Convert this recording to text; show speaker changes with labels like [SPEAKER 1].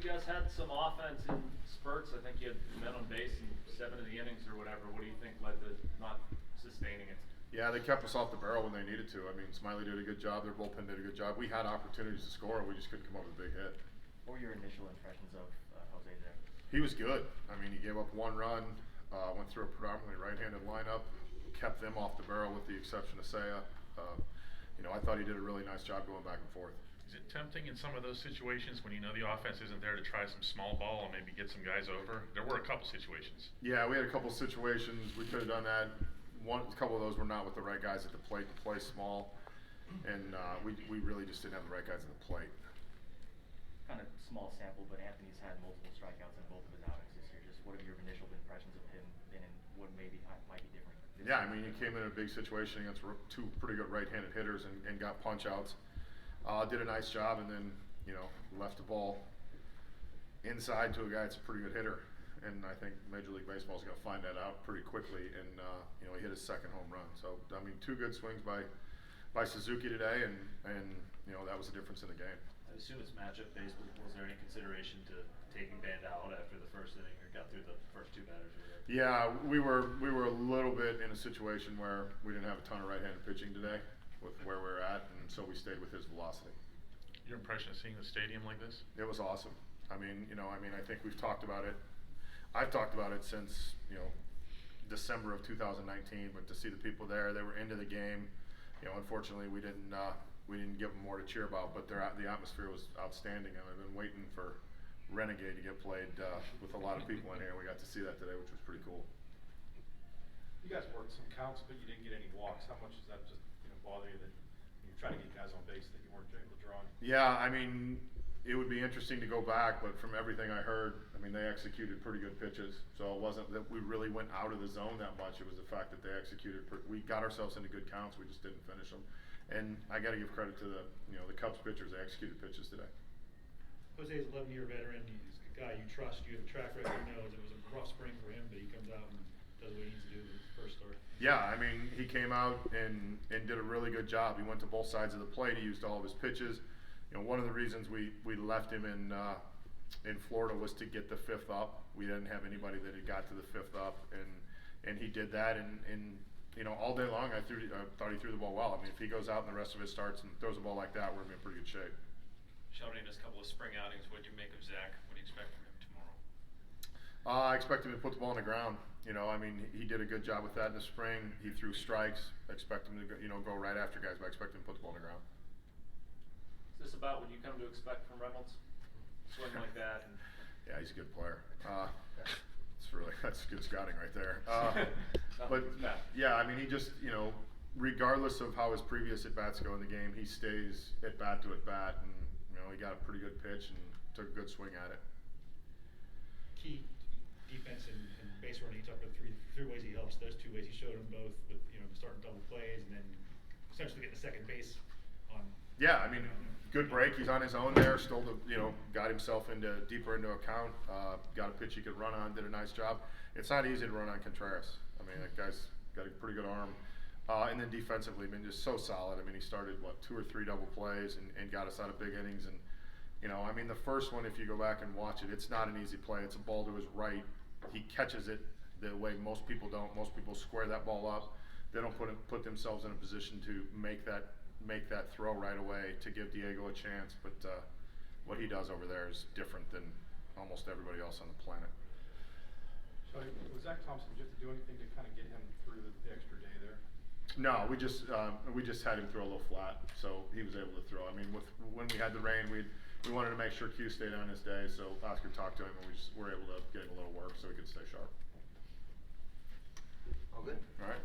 [SPEAKER 1] you guys had some offense in spurts. I think you had men on base in 7 of the innings or whatever. What do you think led to not sustaining it?
[SPEAKER 2] Yeah, they kept us off the barrel when they needed to. I mean, Smiley did a good job. Their bullpen did a good job. We had opportunities to score, and we just couldn't come up with a big hit.
[SPEAKER 3] What were your initial impressions of Jose there?
[SPEAKER 2] He was good. I mean, he gave up 1 run, went through a predominantly right-handed lineup, kept them off the barrel with the exception of Saya. You know, I thought he did a really nice job going back and forth.
[SPEAKER 4] Is it tempting in some of those situations when you know the offense isn't there to try some small ball and maybe get some guys over? There were a couple situations.
[SPEAKER 2] Yeah, we had a couple situations. We could have done that. A couple of those were not with the right guys at the plate to play small, and we really just didn't have the right guys at the plate.
[SPEAKER 3] Kind of small sample, but Anthony's had multiple strikeouts in both of his outings this year. Just what are your initial impressions of him and what maybe might be different?
[SPEAKER 2] Yeah, I mean, he came in a big situation against 2 pretty good right-handed hitters and got punch-outs. Did a nice job, and then, you know, left the ball inside to a guy that's a pretty good hitter. And I think Major League Baseball is going to find that out pretty quickly. And, you know, he hit his 2nd home run. So, I mean, 2 good swings by Suzuki today, and you know, that was the difference in the game.
[SPEAKER 1] I assume it's matchup based, but was there any consideration to taking Band out after the first inning or got through the first 2 batters?
[SPEAKER 2] Yeah, we were a little bit in a situation where we didn't have a ton of right-handed pitching today with where we were at, and so we stayed with his velocity.
[SPEAKER 4] Your impression of seeing the stadium like this?
[SPEAKER 2] It was awesome. I mean, you know, I think we've talked about it. I've talked about it since, you know, December of 2019, but to see the people there, they were into the game. You know, unfortunately, we didn't give them more to cheer about, but the atmosphere was outstanding, and I've been waiting for Renegade to get played with a lot of people in here. We got to see that today, which was pretty cool.
[SPEAKER 5] You guys worked some counts, but you didn't get any walks. How much does that just, you know, bother you that you're trying to get guys on base that you weren't able to draw on?
[SPEAKER 2] Yeah, I mean, it would be interesting to go back, but from everything I heard, I mean, they executed pretty good pitches. So it wasn't that we really went out of the zone that much. It was the fact that they executed. We got ourselves into good counts. We just didn't finish them. And I got to give credit to the Cubs pitchers. They executed pitches today.
[SPEAKER 6] Jose is an 11-year veteran. He's a guy you trust. You have a track record. He knows it was a rough spring for him, but he comes out and does what he needs to do in his first start.
[SPEAKER 2] Yeah, I mean, he came out and did a really good job. He went to both sides of the plate. He used all of his pitches. You know, one of the reasons we left him in Florida was to get the 5th up. We didn't have anybody that had got to the 5th up, and he did that. And you know, all day long, I thought he threw the ball well. I mean, if he goes out and the rest of it starts and throws the ball like that, we're in pretty good shape.
[SPEAKER 7] Shelton in his couple of spring outings, what do you make of Zach? What do you expect from him tomorrow?
[SPEAKER 2] I expect him to put the ball on the ground. You know, I mean, he did a good job with that in the spring. He threw strikes. I expect him to go right after guys, but I expect him to put the ball on the ground.
[SPEAKER 1] Is this about what you come to expect from Reynolds? Swing like that? And
[SPEAKER 2] yeah, he's a good player. That's good scouting right there. But yeah, I mean, he just, you know, regardless of how his previous at bats go in the game, he stays at bat to at bat, and you know, he got a pretty good pitch and took a good swing at it.
[SPEAKER 6] Key defense and base running. You talked about three ways he helps. Those 2 ways he showed them both with, you know, starting double plays and then essentially getting the second base on.
[SPEAKER 2] Yeah, I mean, good break. He's on his own there. Still, got himself deeper into a count. Got a pitch he could run on. Did a nice job. It's not easy to run on Contreras. I mean, that guy's got a pretty good arm. And then defensively, I mean, just so solid. I mean, he started 2 or 3 double plays and got us out of big innings. And you know, I mean, the first one, if you go back and watch it, it's not an easy play. It's a ball to his right. He catches it the way most people don't. Most people square that ball up. They don't put themselves in a position to make that throw right away to give Diego a chance. But what he does over there is different than almost everybody else on the planet.
[SPEAKER 5] So was Zach Thompson, did you have to do anything to kind of get him through the extra day there?
[SPEAKER 2] No, we just had him throw a little flat, so he was able to throw. I mean, when we had the rain, we wanted to make sure Q stayed on his day, so Oscar talked to him, and we were able to get him a little work so he could stay sharp.
[SPEAKER 3] All good.
[SPEAKER 2] All right.